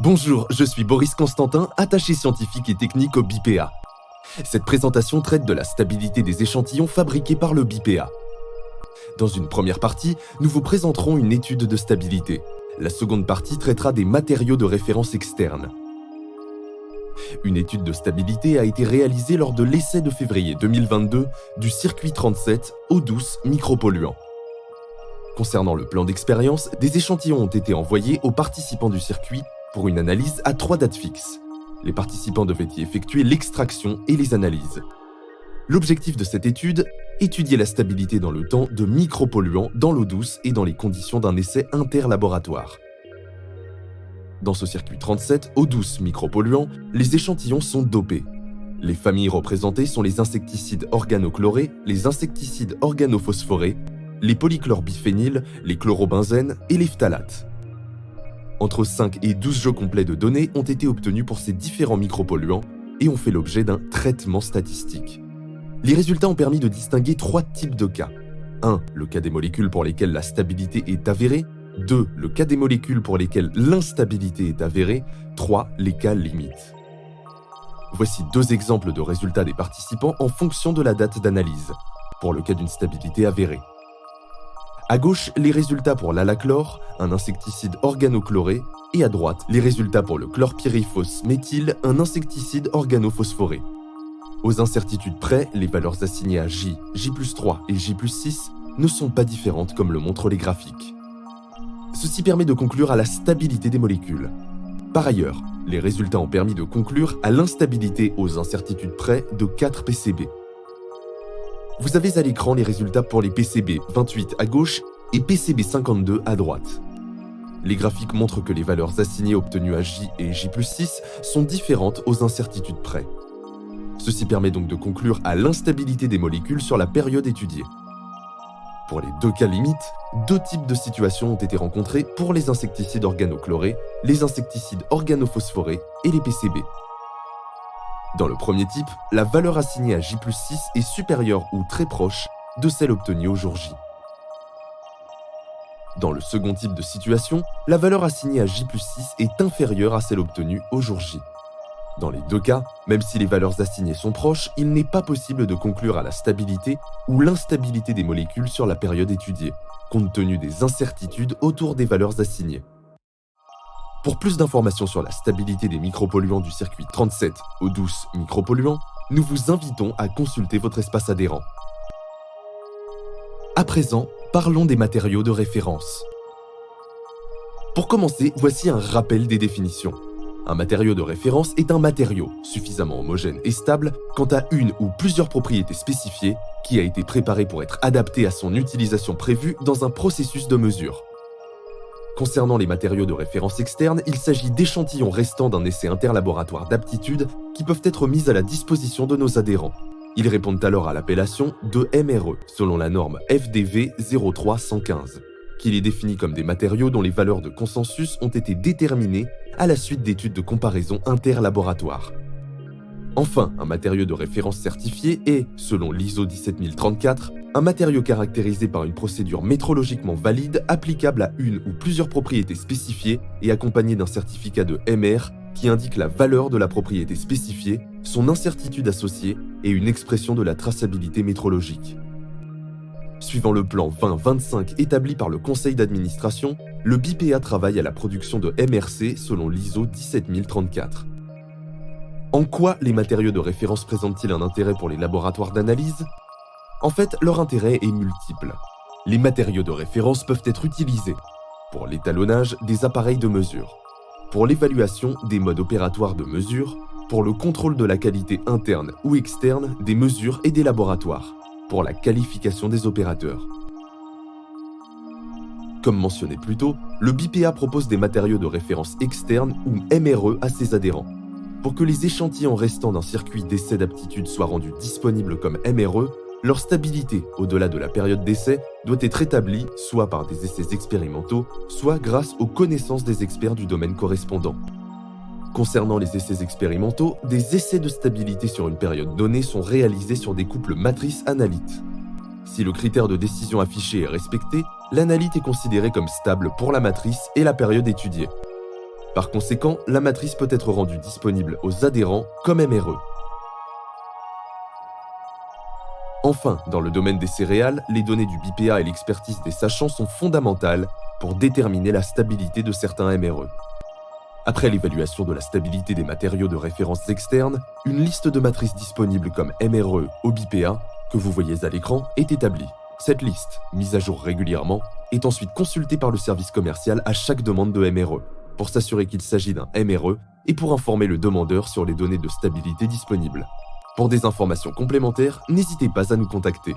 Bonjour, je suis Boris Constantin, attaché scientifique et technique au BIPA. Cette présentation traite de la stabilité des échantillons fabriqués par le BIPA. Dans une première partie, nous vous présenterons une étude de stabilité. La seconde partie traitera des matériaux de référence externes. Une étude de stabilité a été réalisée lors de l'essai de février 2022 du circuit 37 eau douce micropolluant. Concernant le plan d'expérience, des échantillons ont été envoyés aux participants du circuit pour une analyse à 3 dates fixes. Les participants devaient y effectuer l'extraction et les analyses. L'objectif de cette étude, étudier la stabilité dans le temps de micropolluants dans l'eau douce et dans les conditions d'un essai interlaboratoire. Dans ce circuit 37, eau douce micropolluant, les échantillons sont dopés. Les familles représentées sont les insecticides organochlorés, les insecticides organophosphorés, les polychlorbiphéniles, les chlorobenzènes et les phtalates. Entre 5 et 12 jeux complets de données ont été obtenus pour ces différents micropolluants et ont fait l'objet d'un traitement statistique. Les résultats ont permis de distinguer 3 types de cas. 1. Le cas des molécules pour lesquelles la stabilité est avérée. 2. Le cas des molécules pour lesquelles l'instabilité est avérée. 3. Les cas limites. Voici 2 exemples de résultats des participants en fonction de la date d'analyse, pour le cas d'une stabilité avérée. À gauche, les résultats pour l'alachlore, un insecticide organochloré, et à droite, les résultats pour le chlorpyrifos méthyle, un insecticide organophosphoré. Aux incertitudes près, les valeurs assignées à J, J+3 et J+6 ne sont pas différentes comme le montrent les graphiques. Ceci permet de conclure à la stabilité des molécules. Par ailleurs, les résultats ont permis de conclure à l'instabilité aux incertitudes près de 4 PCB. Vous avez à l'écran les résultats pour les PCB 28 à gauche et PCB 52 à droite. Les graphiques montrent que les valeurs assignées obtenues à J et J+6 sont différentes aux incertitudes près. Ceci permet donc de conclure à l'instabilité des molécules sur la période étudiée. Pour les 2 cas limites, 2 types de situations ont été rencontrées pour les insecticides organochlorés, les insecticides organophosphorés et les PCB. Dans le premier type, la valeur assignée à J+6 est supérieure ou très proche de celle obtenue au jour J. Dans le second type de situation, la valeur assignée à J+6 est inférieure à celle obtenue au jour J. Dans les 2 cas, même si les valeurs assignées sont proches, il n'est pas possible de conclure à la stabilité ou l'instabilité des molécules sur la période étudiée, compte tenu des incertitudes autour des valeurs assignées. Pour plus d'informations sur la stabilité des micropolluants du circuit 37 eau douce micropolluants, nous vous invitons à consulter votre espace adhérent. À présent, parlons des matériaux de référence. Pour commencer, voici un rappel des définitions. Un matériau de référence est un matériau suffisamment homogène et stable quant à une ou plusieurs propriétés spécifiées qui a été préparé pour être adapté à son utilisation prévue dans un processus de mesure. Concernant les matériaux de référence externes, il s'agit d'échantillons restants d'un essai interlaboratoire d'aptitude qui peuvent être mis à la disposition de nos adhérents. Ils répondent alors à l'appellation de MRE, selon la norme FDV 03115, qui les définit comme des matériaux dont les valeurs de consensus ont été déterminées à la suite d'études de comparaison interlaboratoire. Enfin, un matériau de référence certifié est, selon l'ISO 17034, un matériau caractérisé par une procédure métrologiquement valide applicable à une ou plusieurs propriétés spécifiées et accompagné d'un certificat de MR qui indique la valeur de la propriété spécifiée, son incertitude associée et une expression de la traçabilité métrologique. Suivant le plan 2025 établi par le conseil d'administration, le BIPA travaille à la production de MRC selon l'ISO 17034. En quoi les matériaux de référence présentent-ils un intérêt pour les laboratoires d'analyse ? En fait, leur intérêt est multiple. Les matériaux de référence peuvent être utilisés pour l'étalonnage des appareils de mesure, pour l'évaluation des modes opératoires de mesure, pour le contrôle de la qualité interne ou externe des mesures et des laboratoires, pour la qualification des opérateurs. Comme mentionné plus tôt, le BIPA propose des matériaux de référence externes ou MRE à ses adhérents. Pour que les échantillons restants d'un circuit d'essai d'aptitude soient rendus disponibles comme MRE, leur stabilité, au-delà de la période d'essai, doit être établie soit par des essais expérimentaux, soit grâce aux connaissances des experts du domaine correspondant. Concernant les essais expérimentaux, des essais de stabilité sur une période donnée sont réalisés sur des couples matrices-analytes. Si le critère de décision affiché est respecté, l'analyte est considérée comme stable pour la matrice et la période étudiée. Par conséquent, la matrice peut être rendue disponible aux adhérents comme MRE. Enfin, dans le domaine des céréales, les données du BPA et l'expertise des sachants sont fondamentales pour déterminer la stabilité de certains MRE. Après l'évaluation de la stabilité des matériaux de référence externes, une liste de matrices disponibles comme MRE au BPA, que vous voyez à l'écran, est établie. Cette liste, mise à jour régulièrement, est ensuite consultée par le service commercial à chaque demande de MRE, pour s'assurer qu'il s'agit d'un MRE et pour informer le demandeur sur les données de stabilité disponibles. Pour des informations complémentaires, n'hésitez pas à nous contacter.